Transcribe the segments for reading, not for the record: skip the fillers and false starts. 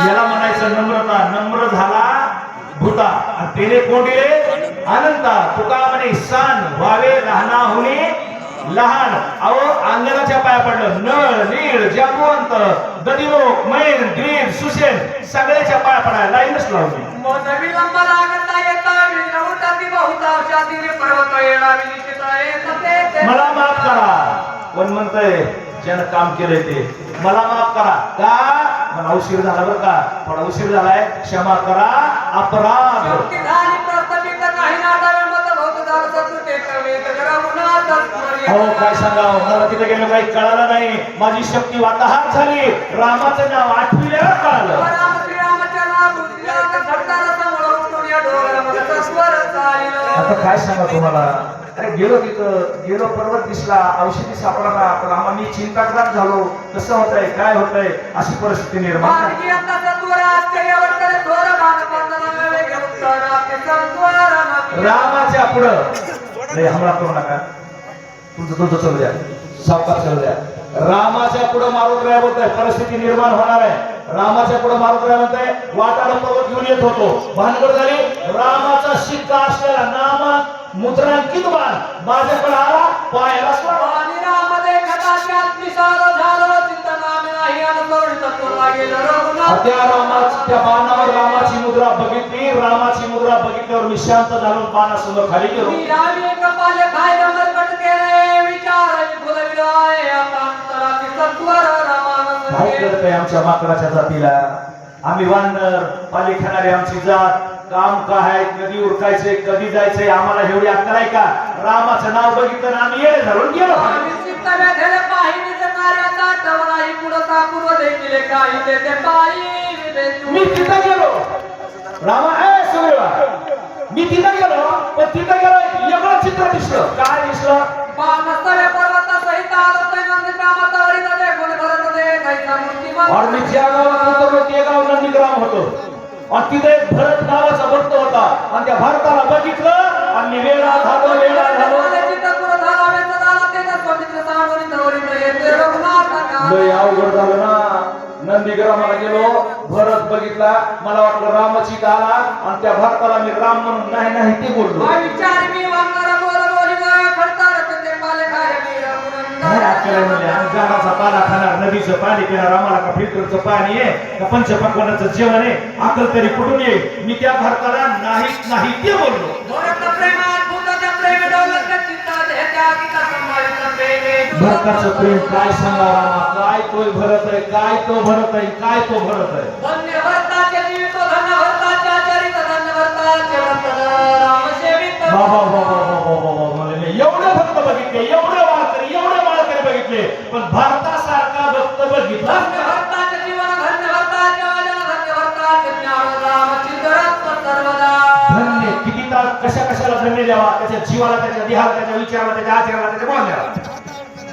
याला म्हणायचं नम्रता. नम्र झाला भूता आणि तेने कोंडिले अनंता. तुका म्हणे सान व्हावे लहाना होणे लहान. अहो अंगणाच्या पाया पडलं. नळ नीळ जांबुवंत ददिलोक मैन द्वीर सुसेन सगळ्याच्या पाया पडायला लाईनच लावली. मला माफ करा. कोण म्हणतंय ज्यानं काम केलंय ते मला माफ करा. का मला उशीर झाला बरं का. थोडा उशीर झालाय. क्षमा करा. अपराध हो काय सांगावं. मला तिथे गेलो काही कळालं नाही. माझी शक्ती वाताहात झाली. रामाचं नाव आठविल्यावर कळालं. आता काय सांगा तुम्हाला. अरे गेलो तिथं गेलो पर्वत दिसला. औषधी सापडला. तर आम्ही चिंताग्रस्त झालो. कसं होतंय काय होतंय अशी परिस्थिती निर्माण झाली. रामाच्या पुढं नाही हमला करू नका. तुमचं चालू द्या. सावकाश चालू द्या. रामाच्या पुढे मारुतराय बोलतोय परिस्थिती निर्माण होणार आहे. रामाच्या पुढे मारुतराय म्हणतोय वाटाडा पर्वत घेऊन येत होतो. भानगड झाली. रामाचा शिक्का असलेला नामा मुद्रांकित बाण माझ्याकडे आला. पायाला त्या बाणावर रामाची मुद्रा बघितली. रामाची मुद्रा बघितल्यावर मी शांत झालो. बाणासमोर खाली गेलो. काय करतंय आमच्या माकडाच्या जातीला. आम्ही वानर पाली खाणारी आमची जात. काम काय कधी उरकायचंय कधी जायचंय आम्हाला एवढी अक्कल आहे का. रामाचं नाव बघितलं ना आम्ही येणे धरून गेलो. मी तिथं गेलो. रामा सुग्रीवा मी तिथं गेलो. पण तिथं गेलो एवढं चित्र दिसलं. काय दिसलं. और मी ज्या गावात उतरलो ते गाव नंदीग्राम होतं. आणि तिथे भरत नावाचा भक्त होता. आणि त्या भरताला बघितलं आणि वेळा झालो लय अवघड झालं ना. नंदीग्रामाला गेलो. भरत बघितला. मला वाटलं रामाची आला आणि त्या भरताला मी राम म्हणून नाही ते बोललो. गावाचा पाला खाणार नदीचं पाणी पिणार आम्हाला का फिल्टरचं पाणी आहे का पंचपक्वान्नाचं जेवण आहे. अकल तरी कुठून येईल. मी त्या भरताला नाही ते बोललो. भरताचं प्रेम काय सांगावा. काय तो भरत आहे काय तो भरत आहे काय तो भरत आहे. एवढे भक्त बघितले एवढे वारकरी बघितले पण भारतासारखा भक्त बघितला. धन्य किती कशाला धन्य द्यावा. त्याच्या जीवाला त्याच्या देहाला त्याच्या विचाराला त्याच्या आचरणाला त्याच्या बोलण्याला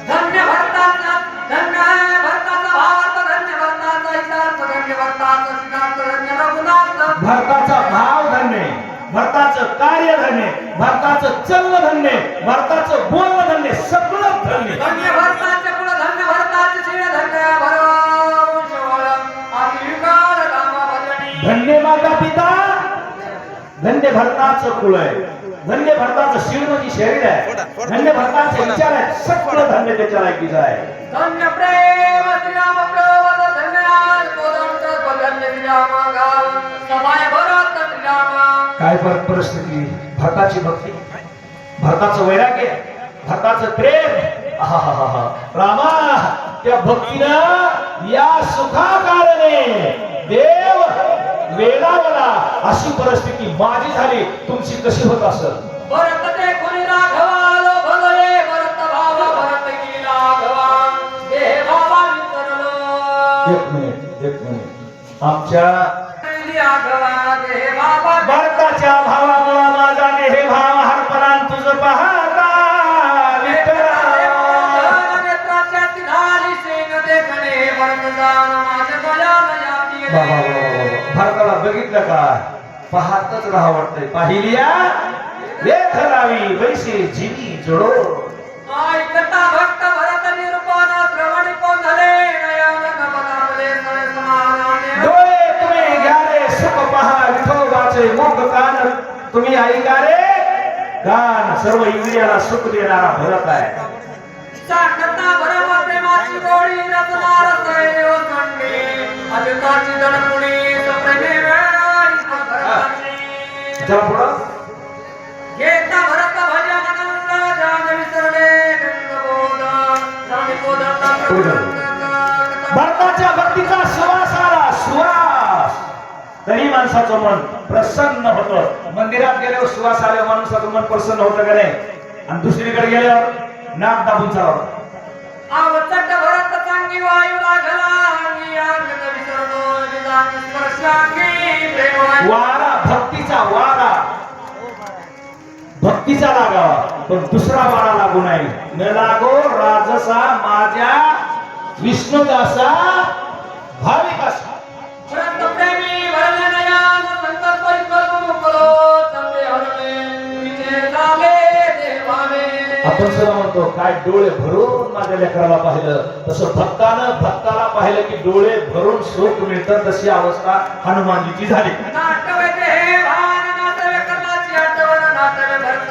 धन्य भरताचा धन्य आहे. भरताचा भावार्थ धन्य भरताचा इतार्थ धन्य भरताचा सिद्धांत धन्य रघुनाथ. भरताचा भाव धन्य भरताचं कार्य धन्य भरताचं चलन धन्य भरताचं बोलणं धन्य सगळं धन्य. धन्य भरताचे कुळ धन्य भरताचे शीळ धन्य धन्य माता पिता धन्य भरताचं कुळ आहे. धन्य भरताचं शीळ म्हणजे शरीर आहे. धन्य भरताचे विचार आहे. सगळं धन्य त्याच्या लायकीचं आहे. धन्य प्रेम श्रीराम प्रवद धन्य धन्य श्रीराम गाव समाय भरत श्रीराम. काय परिस्थिती. भरताची भक्ती भरताचं वैराग्य भरताचं प्रेम रामा त्या भक्तीनं या सुखा कारणे देव वेडावला. अशी परिस्थिती माझी झाली. तुमची कशी होत असेल. भरत ते कोणी राघवालो भले भरत भावा भरत की राघवा देह भावा वितरलो. एक मिनिट आमच्या भरताच्या भावामुळे माझा नेह भाव हरपला तुझ पाहता भरताला बघितलं का पाहतच राहा वाटतंय. पाहिलिया लेख लावी वैसे जीवी जोडो. भक्त भरत निरूपण श्रवण कोण आहे का रे? कान सर्व इंद्रियाला सुख देणारा भरत आहे. साखरता भरवा प्रेमाची गोडी रचणार सैव खंडी अजताची दडपुडी सप्रेमे वेळी भरताची चला पुढं. घेता भरत भजन नंद जान विसरले गंगबोध जाणी बोध भरताच्या भक्तीचा सुवास आला, सुवास. तरी माणसाचं मन प्रसन्न होतं. मंदिरात गेल्यावर सुवास आल्यावर माणसाचं मन प्रसन्न होतं का नाही? आणि दुसरीकडे गेल्यावर नाक दाबून चालवं. आवचट भरत चांगी वायू लागला अंगी अंगत विसरलो निजानी स्पर्शांगी प्रेम वारा भक्तीचा वारा भक्तीचा लागावा, पण दुसरा वारा लागू नाही. न लागो राजसा माझ्या विष्णुदासा भाविकासा. भरत प्रेमी भरले नयन संकल्प परिकल्प मुकलो चांगले हरले विचे झाले देवावे. आपण सर्व म्हणतो काय डोळे भरून माझ्या लेकराला पाहिलं, तसं भक्ताला पाहिलं की डोळे भरून सुख मिळतं. तशी अवस्था हनुमानजीची झाली. नाटवे हे भान नाटवे कर्माची आठवण नाटवे भरत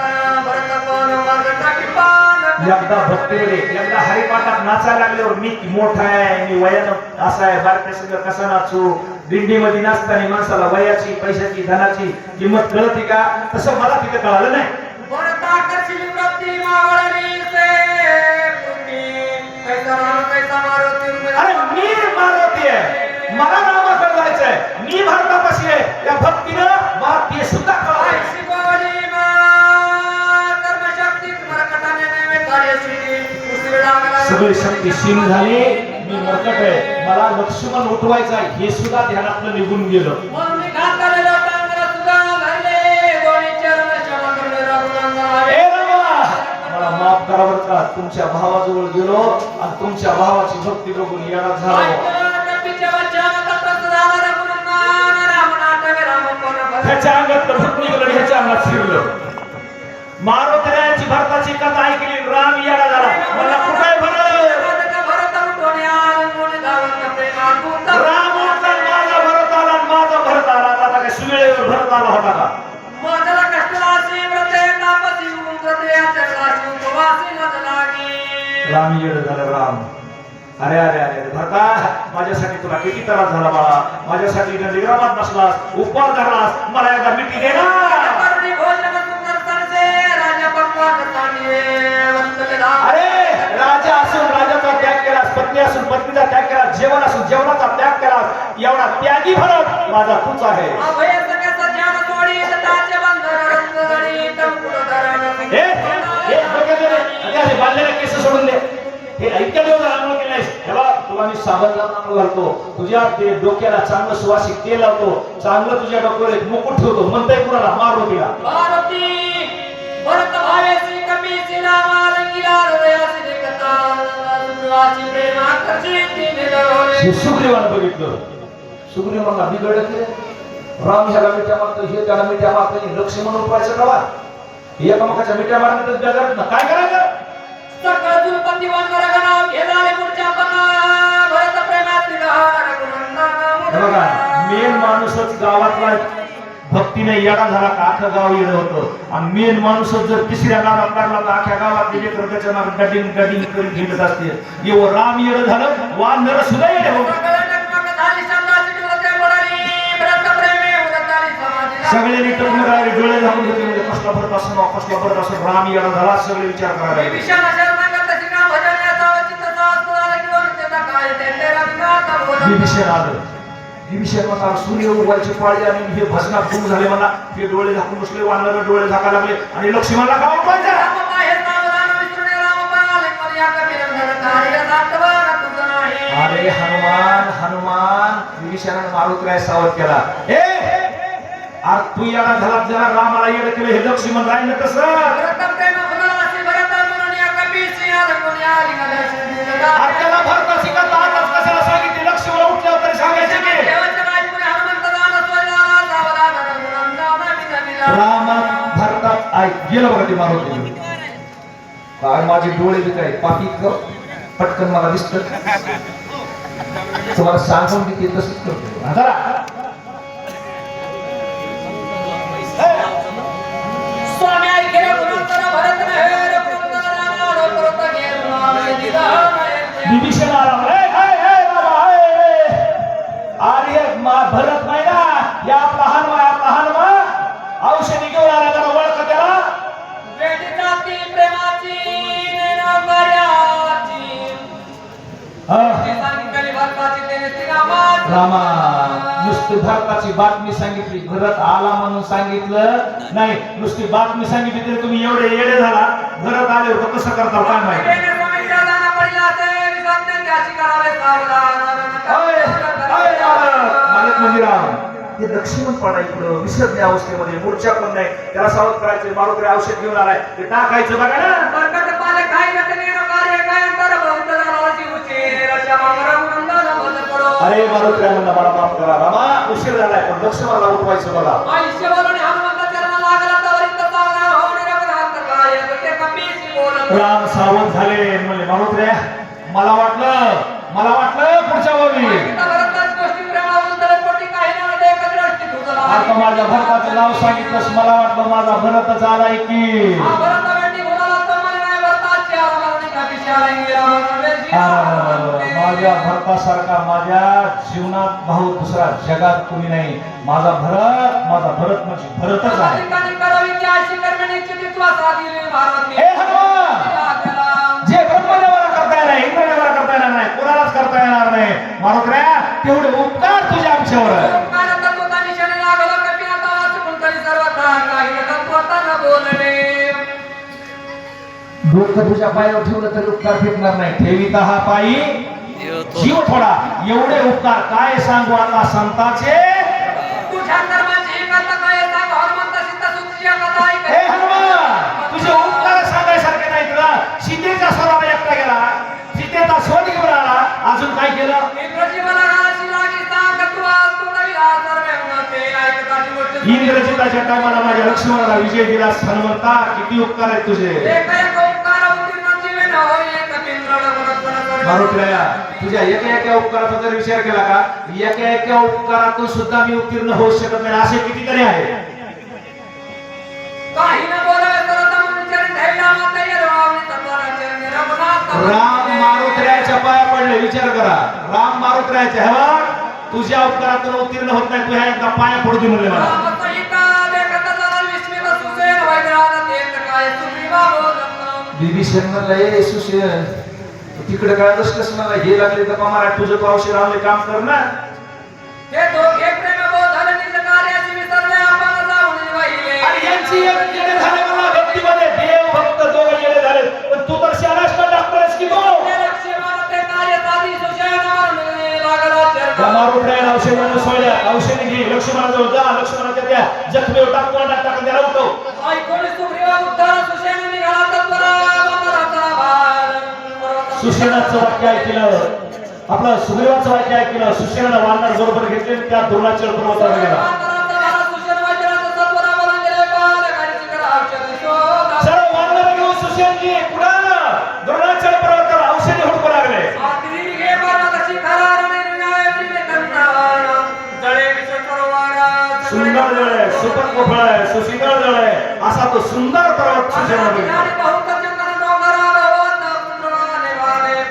पण मागता किपान. एकदा भक्तीमध्ये एकदा हरिपाठात नाचायला लागल्यावर मी मोठा आहे, मी वयानं असा आहे, बारक्या संग कसा नाचू. दिंडीमध्ये नाचताना माणसाला वयाची पैशाची धनाची किंमत कळते का? तसं मला तिथे कळालं नाही. भरता करशील प्रती मावळली से पुण्य कैसा राम कैसा मारुती. अरे मी मारुती आहे, मला रामाकडे जायचंय, मी भारतापाशी आहे. त्या भक्तीनं मला ते सुद्धा कळालं. शिकवली मा कर्मशक्ती मरकटाने नेमे कार्यशील उशीर लागला. सगळी शक्ती शील झाली, मी मरकट आहे, मला लक्ष्मण उठवायचा हे सुद्धा ध्यानातलं निघून गेलं. म्हणून घातले लोटांगला सुद्धा घालले दोन्ही चरण क्षमा करणे रघुनंदन. ए रामा, मला माफ करा बरं का. तुमच्या भावाजवळ गेलो आणि तुमच्या भावाची भक्ती बघून येणार झालो. ह्याच्या अंगातलं भूत निघालं, ह्याच्या अंगात शिरलं. मारुतीची भरताची कथा ऐकली, राम येडा झाला. मला कुठे भरत राम उठला, माझा भरत आला, माझा भरत आला. आता काय सुवेळेवर भरत आला होता का? राम येड झालं. राम अरे अरे अरे भरता, माझ्यासाठी तुला किती त्रास झाला बाळा. माझ्यासाठी निग्रामात नसलास, उपवास धरलास, मला एकदा मिठी दे ना. अरे राजा असून राजाचा त्याग केलास, पत्नी असून पत्नीचा त्याग केलास, जेवण असून जेवणाचा त्याग केलास. एवढा त्यागी भरत माझा तूच आहे. बांधलेले केस सोडून दे. हे ऐक्य देव आंघोळ केलायस, तेव्हा तुला मी साबण लावून आंघोळ घालतो, तुझ्या ते डोक्याला चांगलं सुवासिक तेल लावतो, चांगलं तुझ्या डोक्यावर एक मुकुट ठेवतो. म्हणताय कुणाला? मारुतीला. सुग्रीवानं बघितलं, सुग्रीवांना बिघडलं की राम ह्याला मिठ्या मारतो, हे त्याला मिठ्या मारतो, लक्ष्मण उठवायचं कवा? एकामेकाच्या मिठ्या मारण्यातच बेजारत ना. काय करायचं? बघा, मेन माणूसच गावातला भक्तीने येडा झाला का अख्खं गाव येणं होतं. आणि मेन माणूसच जर तिसऱ्या गावात लागला तर अख्ख्या गावात लेकर त्याच्या मागे गडिंग गडिंग करून घेत असते. एवढं राम येणं झालं, वानर सुद्धा येणं होतं. सगळे टकून राहिले, डोळे झाकून घेतले. म्हणजे कसला भरत असं कसला भरत असं राम येणं झाला. सगळे विचार करायला विभीषण आलं. विभीषण म्हणा सूर्य उगवायची पाळी आणि हे भजनात गुम झाले. मला ते डोळे झाकून बसले, वानर डोळे झाकायला लागले आणि लक्ष्मणला गाव उठवायचा. अरे हनुमान हनुमान, विभीषणाने मारुतीला सावध केला. अरे तू येडा झाला, जरा रामाला येडं केलं, हे लक्ष्मण राहिलं कसं? त्याला भरताची कथा आताच कशाला सांगितली? लक्ष्मण उठल्यावर तरी सांगायचे की राम भरतात ऐक गेलं बघा ते मारुती. काय माझे डोळे बी काय पाठी पटकन मला दिसत. तुम्हाला सांगून मी ते तसंच करतो. विभीषण आला रामा अरे भरत नाही ना या आपला हनुमा औषधी घेऊन आला त्याला ओळख त्याला प्रेमाची रामा नुसती भरताची बातमी सांगितली भरत आला म्हणून सांगितलं नाही नुसती बातमी सांगितली तरी तुम्ही एवढे येडे झाला भरत आले होते कसं करता काय माहिती मालक मंदिराम ते लक्ष्मण पडा इकडं विसरणे अवस्थेमध्ये मूर्छा पण नाही त्याला सावध करायचं मारुती औषध घेऊन आलाय ते टाकायचं बघा ना अरे मारुती मला माफ करा रामा उशीर झालाय पण लक्ष्मणाला उठवायचं बघा राम सावध झाले म्हणले मारुती मला वाटलं पुढच्या वेळी आता माझ्या भरताचं नाव सांगितलंस मला वाटलं माझा भरतच आलाय की माझ्या भरतासारखा माझ्या जीवनात भाऊ दुसरा जगात कोणी नाही माझा भरत म्हणजे भरतच आहे जे ब्रह्मदेवाला करता येणार इंद्रदेवाला करता येणार नाही कोणालाच करता येणार नाही मारुत्र्या तेवढे उपकार तुझ्या आमच्यावर डोकं तुझ्या पायावर ठेवलं तरी उपकार फेकणार नाही ठेवीता हा पायी जीव थोडा एवढे उपकार काय सांगू आता संताचे तुझे उपकार सांगायसारखे नाही तुला सीतेच्या स्वराला एकटा गेला सीतेचा शोध घेऊन आला अजून काय केलं इंद्रजिताच्या टायमाला माझ्या लक्ष्मणाला विजय दिला हनुमंता किती उपकार आहेत तुझे मारुतीला तुझ्या एका उपकाराचा जर विचार केला का एका उपकारातून सुद्धा मी उत्तीर्ण होऊ शकत नाही असे कितीतरी आहे राम मारुतीच्या पाया पडले विचार करा राम मारुतीच्या हवा तुझ्या उपकारातून उत्तीर्ण होत नाही तू एकदा पाया पडू दे म्हणले मला विभीषण म्हणलं सुशेन तिकडे काय रस्तेच मला हे लागले तर मला तुझं पावशी रावले काम कर ना यांची एक येणे झाले मला भक्तीमध्ये देव भक्त दोघं येणे झाले पण तू तर शाळा डॉक्टर आहेस की औषधानं सोडल्या औषधी घे लक्ष्मणाजवळ जा लक्ष्मणाच्या त्या जखमेवर टाकून त्याला उठव सुशेनाचं वाक्य ऐकलं आपलं सुग्रीवाचं वाक्य ऐकलं सुशेनानं वानर बरोबर घेतले त्या द्रोणाचल पर्वतावर गेला सर्व वानर घेऊन सुशेनजी पुढं द्रोणाचल पर्वतावर औषधी हुडकू लागले सुंदर जळ आहे सुपर कोफळ आहे सुशीतळ जळ आहे असा तो सुंदर पर्वत सुशेनाने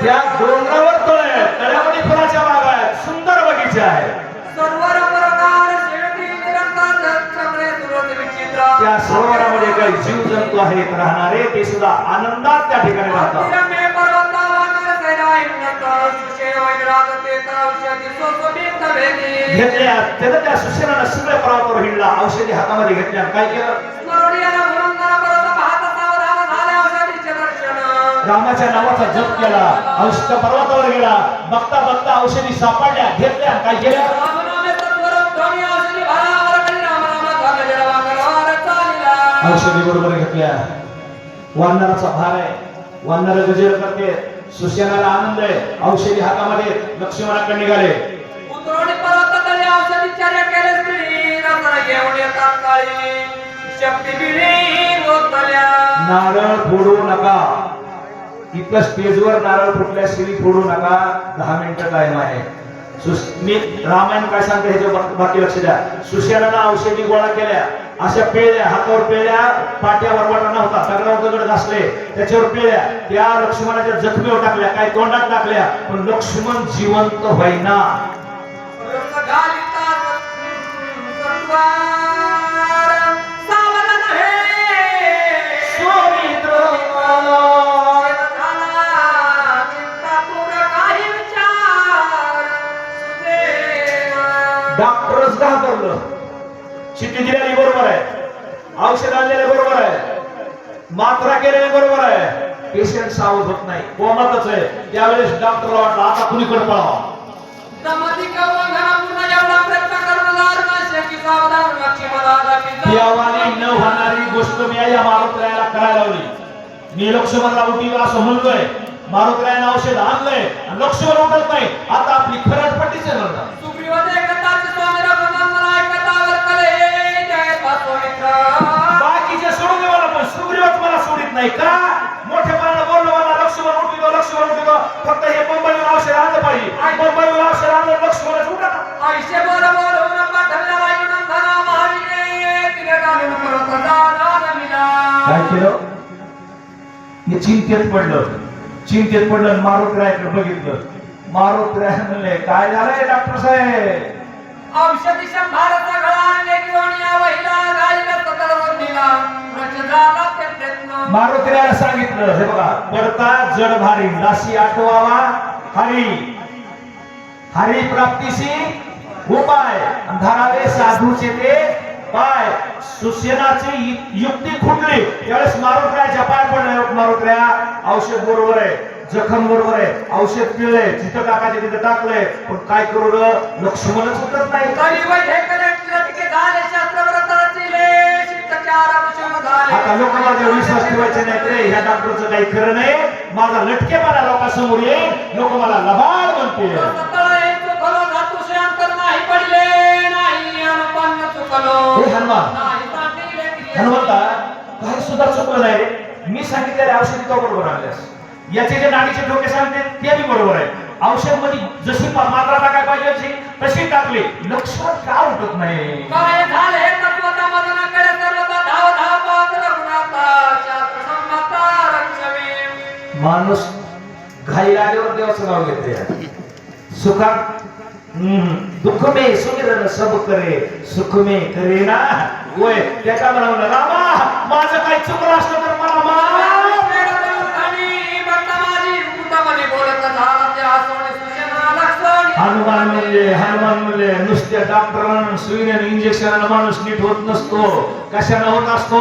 त्या डोंगरावर तळ आहे तळ्यामध्ये फुलाच्या बागा आहेत सुंदर बगीचा आहे त्या सरोवरामध्ये काही जीव जंतू आहेत राहणारे ते सुद्धा आनंदात त्या ठिकाणी राहतात घेतल्या त्याला त्या सुशेनानं सगळ्या पर्वतावर हिंडला औषधी हातामध्ये घेतल्या काय केलं रामाच्या नावाचा जप केला औषध पर्वतावर गेला बघता बघता औषधी सापडल्या घेतल्या काय केलं औषधी बरोबर घेतल्या वानराचा भार आहे वानर गजेर करते सुशेनाला आनंद आहे औषधी हातामध्ये लक्ष्मणाकडे निघाले नारळ फोडू नका इथल्या स्टेजवर नारळ फुटल्या शिरी फोडू नका 10 मिनिटं टाइम आहे मी रामायण काय सांगते ह्याच्या बाकी लक्ष द्या सुशेनानं औषधी गोळा केल्या अशा पेळ्या हातावर पेळ्या, पाट्यावर वाटा होता, दगडावर दगड घासले, त्याच्यावर पेळ्या त्या लक्ष्मणाच्या जखमीवर टाकल्या, काय तोंडात टाकल्या, पण लक्ष्मण जिवंत होईना. डॉक्टरच घाबरलं. चिठ्ठी दिलेली बरोबर आहे, औषध आणलेले बरोबर आहे, मात्रा केलेली बरोबर आहे, पेशंट सावध होत नाही, कोमातच आहे. त्यावेळेस डॉक्टरला वाटलं आता कुणीकडे पळावा. देवाने न होणारी गोष्ट मी या मारुतरायाला करायला लावली. मी लक्ष्मणला उठील असं म्हणतोय, मारुतरायाने औषध आणलंय, लक्ष्मण उठत नाही. आता आपली खरडपट्टीच आहे ना. बाकीचे सोडून दे मला, पण सुग्रीवच मला सोडित नाही का? मोठेपणाने बोललो मला, लक्ष्मण उठितो, लक्ष्मण उठितो. फक्त हे मुंबईहून औषध आणलं पाहिजे. मुंबईहून औषध आणलं, लक्ष्मणच उठत. काय केलं? मी चिंतेत पडलं, मारुतरायाकडे बघितलं. मारुतराय म्हणले, काय झालंय डॉक्टर साहेब? औषधी 100चा गळा आणले घेऊन या वहिला गायला पकडून दिला. प्रचंडाला ते प्रयत्न मारुतरायाला सांगितलं, हे बघा, पडता जड भारी, दासी आठवावा हरी प्राप्तीशी उपाय, धरावे साधूचे ते पाय. सुसेनाची युक्ती खुटली. त्यावेळेस मारुतरायाच्या पाय पडले. मारुतराया, औषध बरोबर आहे, जखम बरोबर आहे, औषध पिळलंय, जिथं टाकायचे तिथं टाकलंय, पण काय करू ग, लक्ष्मणच उतरत नाही. आता लोक माझ्या विश्वास ठेवायचे नाही रे, ह्या डॉक्टरचं काही खरं नाही. माझा लटकेपणा लोकांसमोर येईल, लोक मला लबाड म्हणतील. हनुमंता, काही सुद्धा चुकलं नाही रे. मी सांगितलेले औषधी तो बरोबर आणल्यास, याचे जे नाडीचे डोके सांगते ते बी बरोबर आहे. औषध मध्ये जशी मात्रा टाकाय पाहिजे अशी तशी टाकली, लक्षात का उठत नाही? काय झाले तत्वता मदनाकडे सर्वता धाव धाव पात्र गुणाता संमता रक्षवे. माणूस घाई आल्यावर देवाचं नाव घेते. सुखात दुःख में सुमिरन सब करे, सुख में करे ना होय. त्याच्या म्हणा, रामा माझं काही चुकलं असलं तर मला माफ. हनुमान म्हणले नुसत्या डॉक्टरांना सुईने इंजेक्शन माणूस नीट होत नसतो, कशाने होत असतो.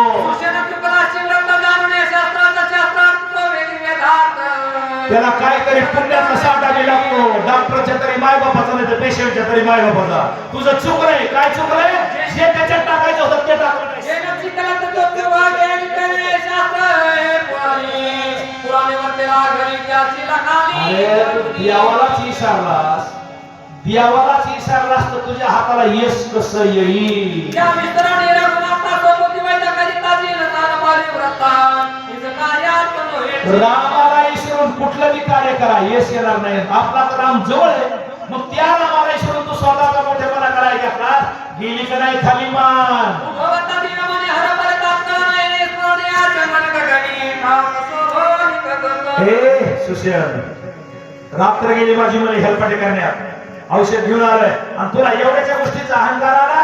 त्याला काहीतरी पुण्याचा साठा बी लागतो. डॉक्टरच्या तरी मायबापाचा नाही तर पेशंटच्या तरी मायबापाचा. तुझं चुकलंय, काय चुकलंय? जे त्याच्यात टाकायचं होतं ते टाकलं नाही. देवालाच इशारलास, देवालाच इशारलास तर तुझ्या हाताला यश कसं येईल? रामाला विसरून कुठलं बी कार्य करा, यश येणार नाही. आपला तर राम जवळ आहे, मग त्या रामाला विसरून तू स्वतःचा मोठेपणा करायला घेतला, गेली का नाही खाली मान. हे सुशेन, रात्र गेली माझी मला हेलपाटे करण्यात, औषध घेऊन आलंय आणि तुला एवढ्याच्या गोष्टीचा अहंकार आला.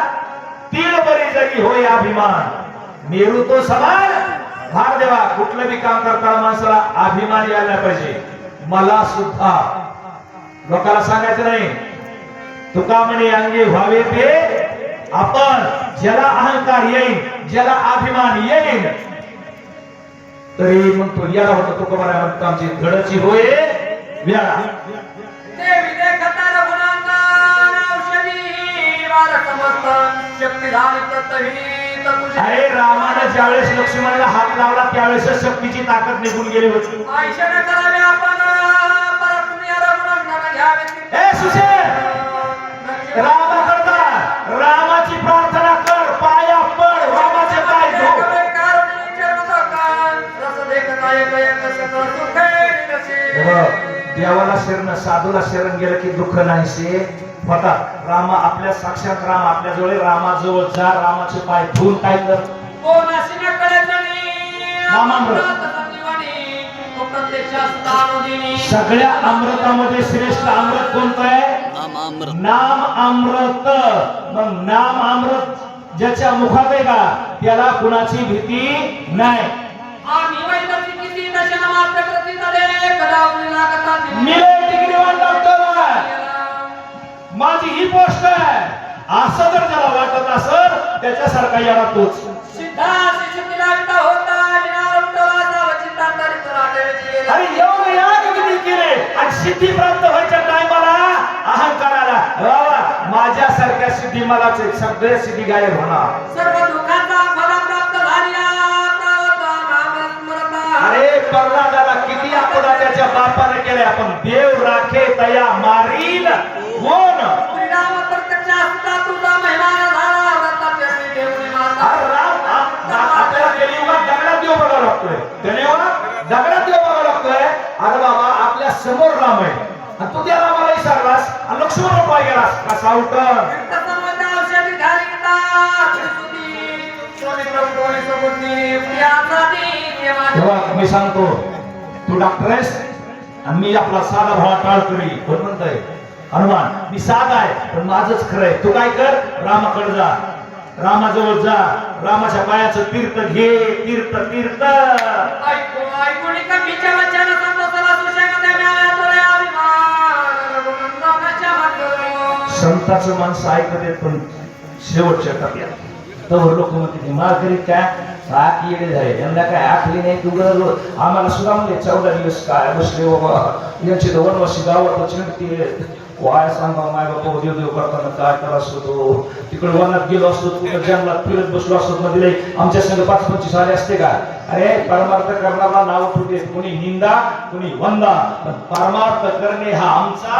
तीन बरी जगी होय अभिमान, मेरू तो समान भार देवा. कुठलं बी काम करताना माणसाला अभिमान यायला पाहिजे. मला सुद्धा लोकांना सांगायचं नाही, तुका म्हणे अंगी व्हावे ते आपण. ज्याला अहंकार येईल, ज्याला अभिमान येईल, तरी मग तो याला होता. तो कमाला म्हणतो आमची घडची होय व्याळा. अरे रामाने ज्यावेळेस लक्ष्मणाला हात लावला त्यावेळेस शक्तीची ताकद निघून गेली होती. रामाकरता रामाची प्रार्थना कर, पाया पड, रामाचे पाय धो. देवाला शरण, साधूला शरण गेलं की दुःख नाहीसे. होतात. रामा आपल्या साक्षात राम आपल्या जवळ रामाजवळ जा, रामाचे पाय धुवून काय कर कोणाशी न कळतणी नामामृत. संजीवनी तो प्रत्यक्षात स्थानोदिनी. सगळ्या अमृतामध्ये श्रेष्ठ अमृत कोणतं आहे? नाम अमृत. मग नाम अमृत ज्याच्या मुखात आहे का त्याला कुणाची भीती नाही. आम्ही वैद्यची किती दशना मात्र प्रतीत दे कदा उरला कथा मिले डिग्रीवान डॉक्टर आहे. माझी ही पोस्ट आहे. असं जर ज्याला वाटत असेल त्याच्यासारखा याला तोच. सिद्धा शिशुतीला विता होता विनार उठला वचिता तरी तुला ठेवची. अरे एवढं याग किती केले आणि सिद्धी प्राप्त व्हायच्या टायमाला अहंकाराला बाबा माझ्यासारख्या सिद्धी मलाच आहे. सगळे सिद्धी गायब होणार. सर्व दुःखाचा फल प्राप्त झाल्या प्रावता नाम स्मरता. अरे प्रल्हादाला किती आपदा त्याच्या बापाने केले. आपण देव राखे तया मारील कोण? श्रीराम प्रत्यक्ष असता तुझा महिमा झाला व्रताच्या ठेवणी माता. अरे राम आपल्याला कलियुगात दगडात देव बघावं लागतोय. कलियुगात दगडात देव बघावं लागतोय. अरे बाबा आपल्या समोर राम आहे आणि तू त्या रामाला विसरलास आणि लक्ष्मण पाय गेलास कसा उठण. तीर्थसंबंध औषधी घालिता त्रिसुती सोनी प्रभू डोळे सबुद्धी प्रियाचा देवा. तेव्हा मी सांगतो तू डॉक्टर आहेस आणि मी आपला साधा भावा टाळ करी. कोण म्हणतोय? हनुमान. मी साधा आहे पण माझंच खरंय. तू काय कर रामाकडे जा, रामाजवळ जा, रामाच्या पायाचं तीर्थ घे. तीर्थ तीर्थ ऐकू ऐकून कमीच्या वचन संतोषला सुशेमध्ये मिळाला तुला अभिमान रघुनंदनाच्या मार्गावर. संताचं माणसं ऐकत येत पण शेवटच्या टप्प्यात तर लोक म्हणते मार करीत काय आख येडे झाले यांना काय आखली नाही. तू आम्हाला सुद्धा म्हणजे 14 दिवस काय बसले बाबा यांची तर वनवासी गावात चिंडते. वाय सांगा माय बाबा देव देव करताना काय त्रास होतो. तिकडे वनात गेलो असतो कुठं जंगलात फिरत बसलो असतो मध्ये आमच्या संघ 5-25 आले असते का? अरे परमार्थ करणारा नाव ठेवते. कोणी निंदा कोणी वंदा पण परमार्थ करणे हा आमचा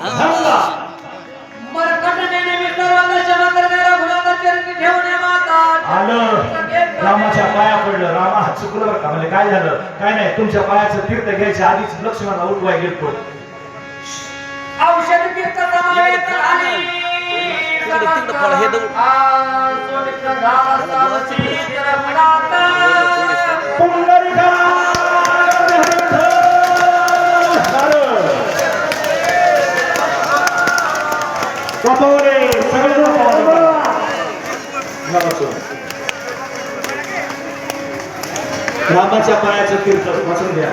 धंदा. मरकटने नेहमी सर्व दर्शन करणे रघुनाथ चरित्र ठेवणे माता. आलं रामाच्या पाया पडलं. रामा हात चुकलं बरं का. म्हणजे काय झालं काय नाही. तुमच्या पायाचं तीर्थ घ्यायच्या आधीच लक्ष्मणाला उठवाय गेलतो. औषध तीर्थ समावेश झाली. पुंडलिका सगळे रामाच्या पायाचं तीर्थ वाचून घ्या.